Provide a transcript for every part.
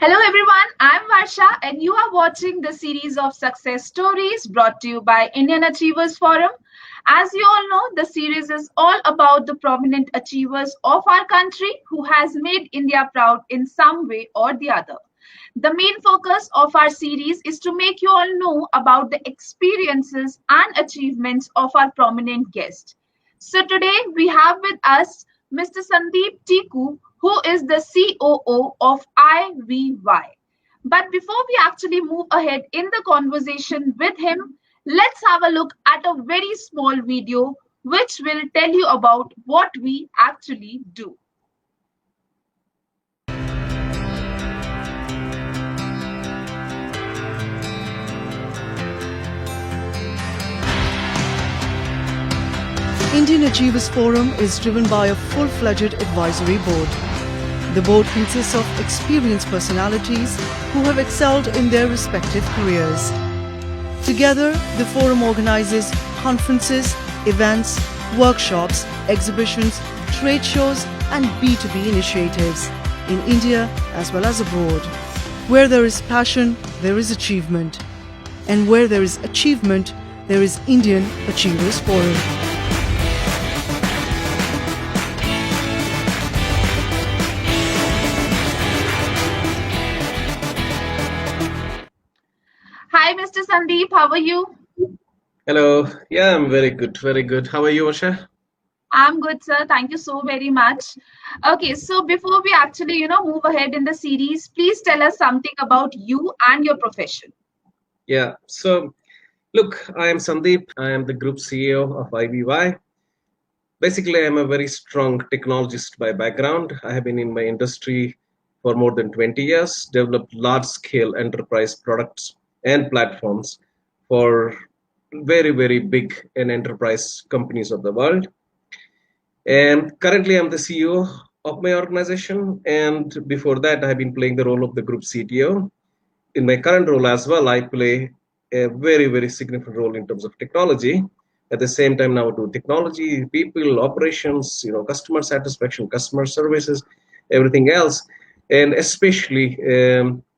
Hello everyone, I'm Varsha and you are watching the series of success stories brought to you by Indian Achievers Forum. As you all know, the series is all about the prominent achievers of our country who has made India proud in some way or the other. The main focus of our series is to make you all know about the experiences and achievements of our prominent guests. So today we have with us Mr. Sandeep Tiku, who is the COO of IVY. But before we actually move ahead in the conversation with him, let's have a look at a very small video which will tell you about what we actually do. Indian Achievers Forum is driven by a full-fledged advisory board. The board consists of experienced personalities who have excelled in their respective careers. Together, the forum organizes conferences, events, workshops, exhibitions, trade shows and B2B initiatives in India as well as abroad. Where there is passion, there is achievement. And where there is achievement, there is Indian Achievers Forum. Hi, Mr. Sandeep, how are you? Hello. Yeah, I'm very good. Very good. How are you, Asha? I'm good, sir. Thank you so very much. Okay, so before we actually, move ahead in the series, please tell us something about you and your profession. Yeah. So, look, I am Sandeep. I am the group CEO of IVY. Basically, I'm a very strong technologist by background. I have been in my industry for more than 20 years, developed large-scale enterprise products and platforms for very, very big and enterprise companies of the world. And currently, I'm the CEO of my organization. And before that, I've been playing the role of the group CTO. In my current role as well, I play a very, very significant role in terms of technology. At the same time, now do technology, people, operations, customer satisfaction, customer services, everything else. And especially,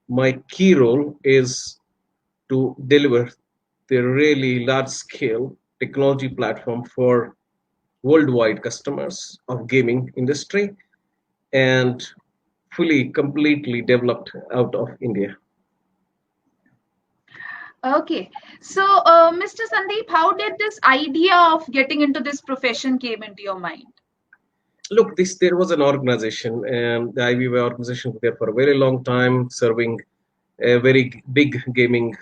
my key role is to deliver the really large-scale technology platform for worldwide customers of gaming industry and fully completely developed out of India. Okay, so Mr. Sandeep, how did this idea of getting into this profession came into your mind? Look, this there was an organization, and the IVY organization was there for a very long time, serving a very big gaming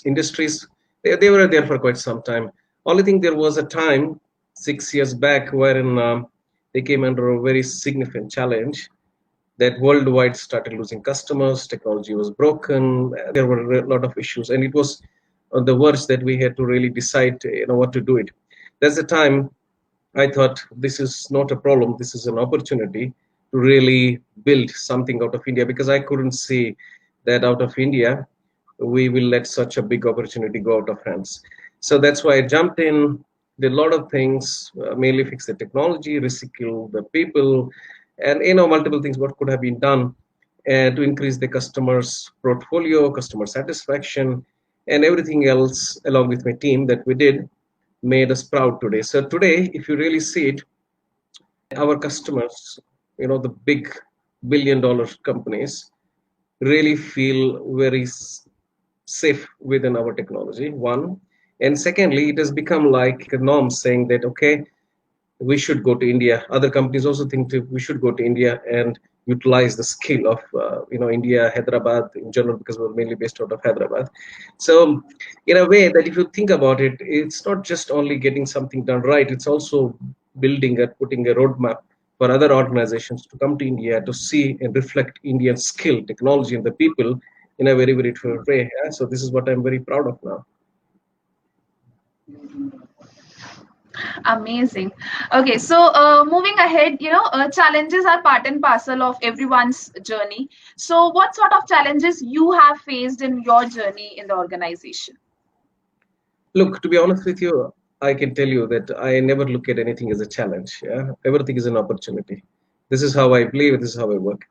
industries. They were there for quite some time. Only thing there was a time 6 years back wherein they came under a very significant challenge that worldwide started losing customers, technology was broken, there were a lot of issues, and it was on the verge that we had to really decide, what to do it. That's the time I thought this is not a problem, this is an opportunity to really build something out of India because I couldn't see that out of India we will let such a big opportunity go out of hands. So that's why I jumped in, did a lot of things, mainly fix the technology, reskill the people, and multiple things what could have been done to increase the customers' portfolio, customer satisfaction, and everything else along with my team that we did made us proud today. So today, if you really see it, our customers, the big billion-dollar companies, really feel very safe within our technology. One, and secondly, it has become like a norm saying that okay, we should go to India. Other companies also think that we should go to India and utilize the skill of India, Hyderabad in general, because we're mainly based out of Hyderabad. So in a way that if you think about it, it's not just only getting something done right, it's also building and putting a roadmap for other organizations to come to India to see and reflect Indian skill, technology, and the people in a very, very different way. Yeah? So this is what I'm very proud of now. Amazing. Okay, so moving ahead, challenges are part and parcel of everyone's journey. So, what sort of challenges you have faced in your journey in the organization? Look, to be honest with you, I can tell you that I never look at anything as a challenge. Yeah? Everything is an opportunity. This is how I believe, this is how I work.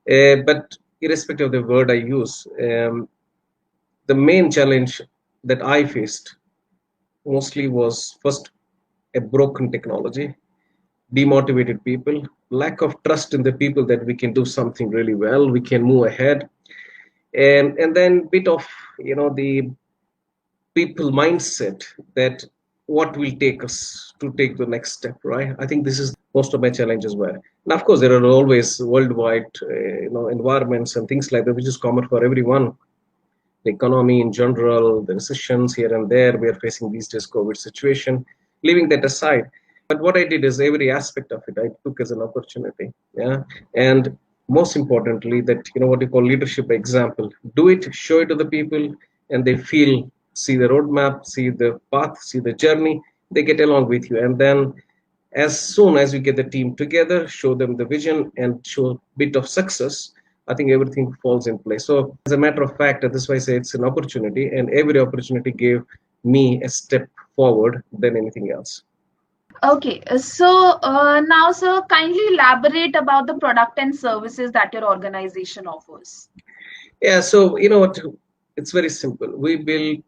But irrespective of the word I use, the main challenge that I faced mostly was first a broken technology, demotivated people, lack of trust in the people that we can do something really well, we can move ahead, and then bit of the people mindset that what will take us to take the next step, right? I think this is most of my challenges were. And of course, there are always worldwide, environments and things like that, which is common for everyone. The economy in general, the recessions here and there we are facing these days, COVID situation. Leaving that aside, but what I did is every aspect of it I took as an opportunity. Yeah, and most importantly, that what you call leadership by example. Do it, show it to the people, and they feel, see the roadmap, see the path, see the journey. They get along with you, and then as soon as you get the team together, show them the vision and show a bit of success, I think everything falls in place. So as a matter of fact, that's why I say it's an opportunity, and every opportunity gave me a step forward than anything else. Okay, so now, sir, kindly elaborate about the product and services that your organization offers. Yeah, so you know what? It's very simple. We build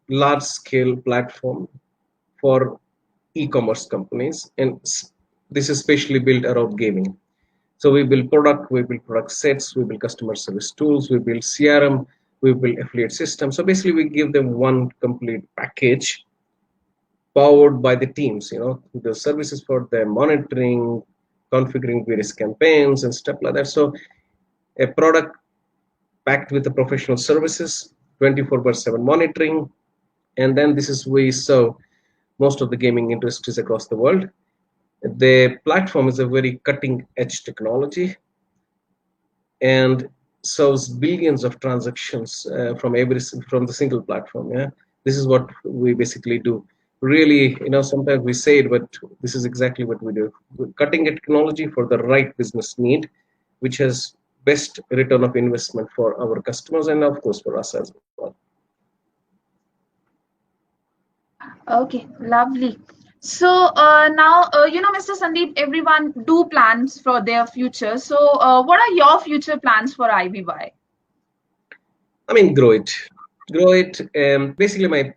large scale platform for e-commerce companies, and this is specially built around gaming. So we build product sets, we build customer service tools, we build CRM, we build affiliate systems. So basically we give them one complete package powered by the teams, the services for their monitoring, configuring various campaigns and stuff like that. So a product packed with the professional services, 24/7 monitoring, and then this is we serve most of the gaming industries across the world. The platform is a very cutting edge technology and serves billions of transactions from the single platform. Yeah, this is what we basically do. Really, sometimes we say it, but this is exactly what we do. We're cutting edge technology for the right business need, which has best return of investment for our customers and of course for us as well. Okay, lovely. So now, Mr. Sandeep, everyone do plans for their future. So what are your future plans for IVY? I mean, grow it. Grow it. Basically, my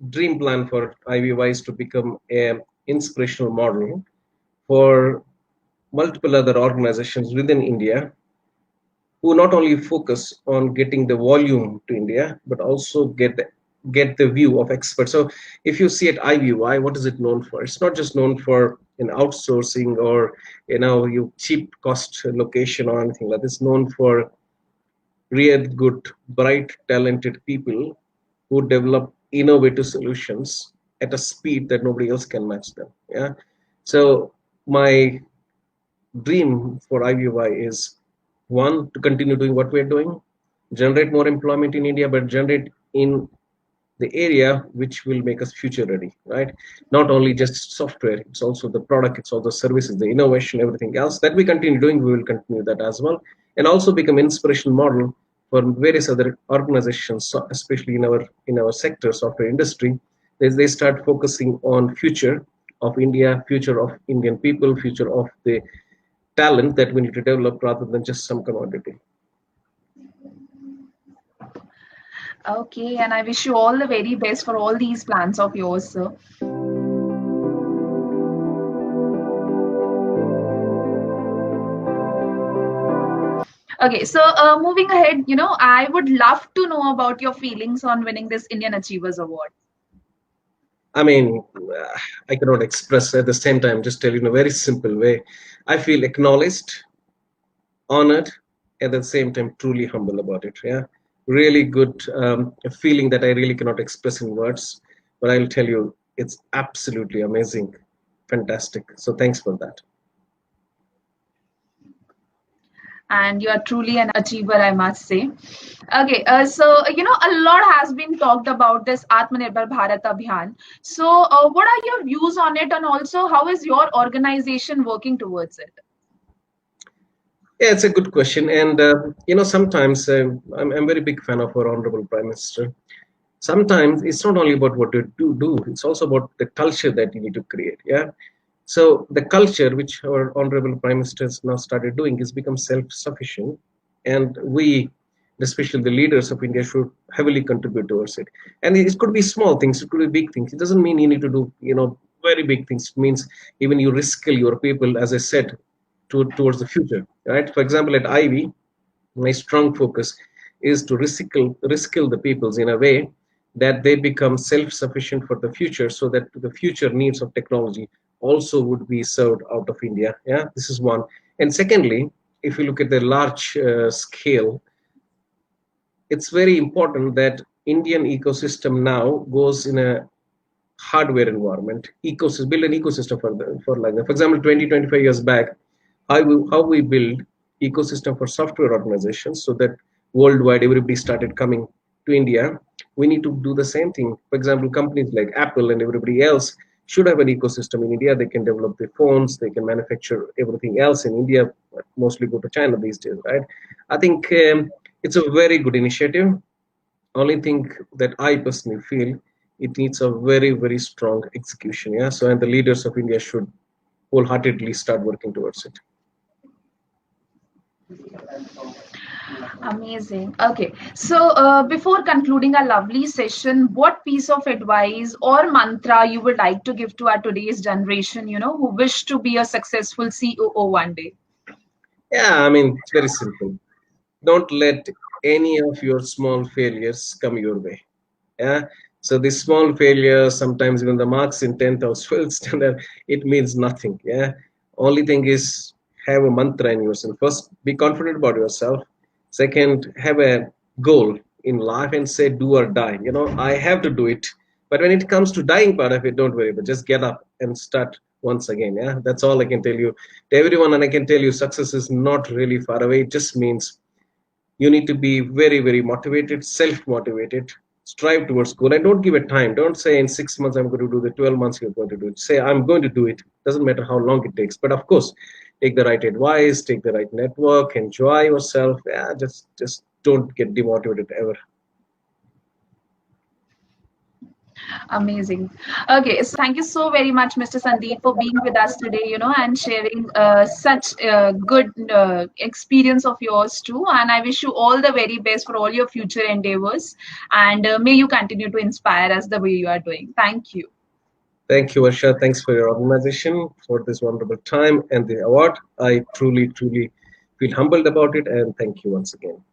dream plan for IVY is to become an inspirational model for multiple other organizations within India who not only focus on getting the volume to India, but also get the view of experts. So if you see at IVY, what is it known for? It's not just known for an outsourcing or you cheap cost location or anything like this. It's known for really good, bright, talented people who develop innovative solutions at a speed that nobody else can match them. Yeah. So my dream for IVY is one, to continue doing what we're doing, generate more employment in India, but generate in the area which will make us future ready, right? Not only just software, it's also the product, it's all the services, the innovation, everything else that we continue doing. We will continue that as well, and also become inspirational model for various other organizations, especially in our sector, software industry, as they start focusing on future of India, future of Indian people, future of the talent that we need to develop rather than just some commodity. Okay, and I wish you all the very best for all these plans of yours, sir. Okay, so moving ahead, I would love to know about your feelings on winning this Indian Achievers Award. I mean, I cannot express at the same time, just tell you in a very simple way. I feel acknowledged, honored, at the same time truly humble about it. Yeah, really good feeling that I really cannot express in words, but I'll tell you, it's absolutely amazing, fantastic. So thanks for that. And you are truly an achiever, I must say. Okay, so a lot has been talked about this Atmanirbhar Bharat Abhiyan. So what are your views on it, and also how is your organization working towards it? Yeah, it's a good question, and sometimes I'm very big fan of our honorable Prime Minister. Sometimes it's not only about what you do; it's also about the culture that you need to create. Yeah. So the culture which our honorable Prime Minister has now started doing is become self-sufficient and we, especially the leaders of India, should heavily contribute towards it. And it could be small things, it could be big things. It doesn't mean you need to do, very big things. It means even you reskill your people, as I said, towards the future, right? For example, at Ivy, my strong focus is to reskill the peoples in a way that they become self-sufficient for the future, so that the future needs of technology also would be served out of India. Yeah, this is one. And secondly, if you look at the large scale, it's very important that Indian ecosystem now goes in a hardware environment, build an ecosystem for like that. For example, 25 years back, how we build ecosystem for software organizations, so that worldwide everybody started coming to India. We need to do the same thing. For example, companies like Apple and everybody else should have an ecosystem in India. They can develop their phones, they can manufacture everything else in India, but mostly go to China these days, right? I think it's a very good initiative. Only thing that I personally feel, it needs a very, very strong execution. Yeah. So, and the leaders of India should wholeheartedly start working towards it. Amazing. Okay. So, before concluding our lovely session, what piece of advice or mantra you would like to give to our today's generation, who wish to be a successful COO one day? Yeah, I mean, it's very simple. Don't let any of your small failures come your way. Yeah. So these small failures, sometimes even the marks in 10th or 12th standard, it means nothing. Yeah. Only thing is, have a mantra in yourself. First, be confident about yourself. Second, have a goal in life and say do or die. I have to do it. But when it comes to dying part of it, don't worry, but just get up and start once again. Yeah. That's all I can tell you to everyone. And I can tell you success is not really far away. It just means you need to be very, very motivated, self-motivated, strive towards goal, and don't give it time. Don't say in 6 months I'm going to do the 12 months you're going to do it. Say I'm going to do it. Doesn't matter how long it takes. But of course, take the right advice, take the right network, enjoy yourself. Yeah, just don't get demotivated ever. Amazing. Okay, so thank you so very much, Mr. Sandeep, for being with us today, and sharing such good experience of yours too. And I wish you all the very best for all your future endeavors. And may you continue to inspire us the way you are doing. Thank you. Thank you, Varsha. Thanks for your organization, for this wonderful time and the award. I truly, truly feel humbled about it. And thank you once again.